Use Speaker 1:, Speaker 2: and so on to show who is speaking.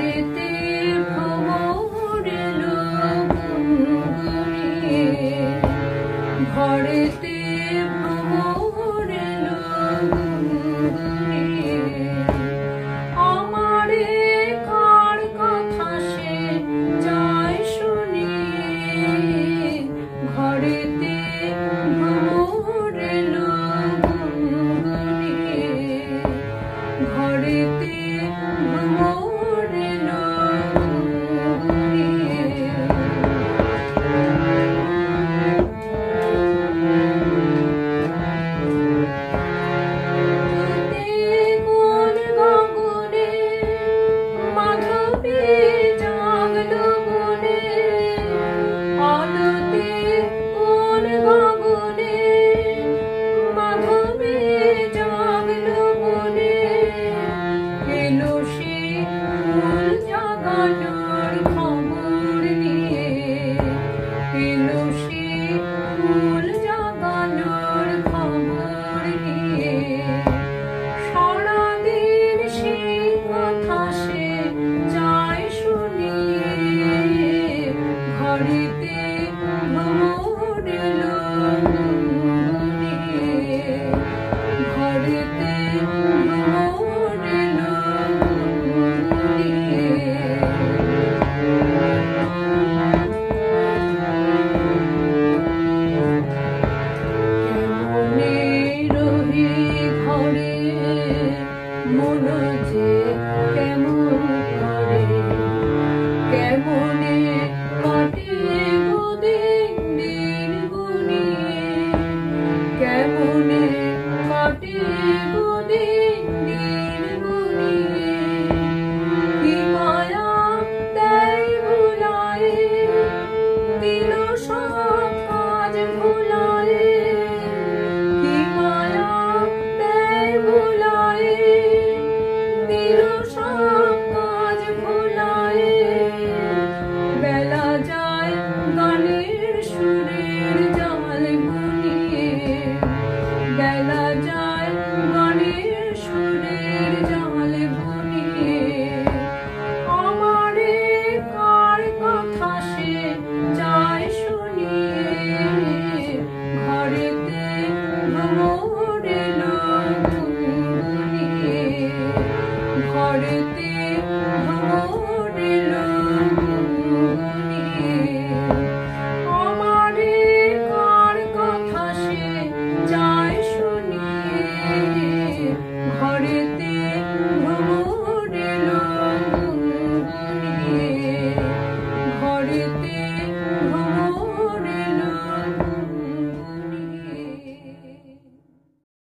Speaker 1: ঘরেতে ভ্রমর এলো গুনগুনিয়ে, ঘরেতে ভ্রমর এলো গুনগুনিয়ে। আমারে কার কথা সে যায় শুনিয়ে, ঘরেতে ভ্রমর এলো গুনগুনিয়ে, ঘরেতে ভ্রমর এলো গুনগুনিয়ে। কোন গগনে মাধবী জাগলো বনে, আলোতে কোন গগনে মাধবী জাগলো বনে। এলো সে ফুল জাগানোর খবর নিয়ে, এলো সে ফুল জাগানোর খবর নিয়ে। সারাদিন সেই কথা সে যায় শুনিয়ে, ঘরেতে ভ্রমর এলো গুনগুনিয়ে, ঘরেতে ভ্রমর এলো গুনগুনিয়ে। কেমনে রহি ঘরে মন যে কেমন করে, কেমনে কাটে গো দিন দিন গুনিয়ে, কেমনে কাটে গো দিন দিন গুনিয়ে। কি মায়া দেয় ভুলায়ে, দিল সব কাজ ভুলায়ে। কি মায়া দেয় ভুলায়ে, দিল সব কাজ ভুলায়ে। বেলা যায় গানের সুরের জাল বুনিয়ে, বেলা যায় গানের সুরের জাল বুনিয়ে। আমারে কার কথা সে যায় শুনিয়ে, ঘরেতে ভ্রমর এলো গুনগুনিয়ে, ঘরেতে ভ্রমর এলো গুনগুনিয়ে। আমারে কার কথা সে যায় শুনিয়ে, ঘরেতে ভ্রমর এলো গুনগুনিয়ে, ঘরেতে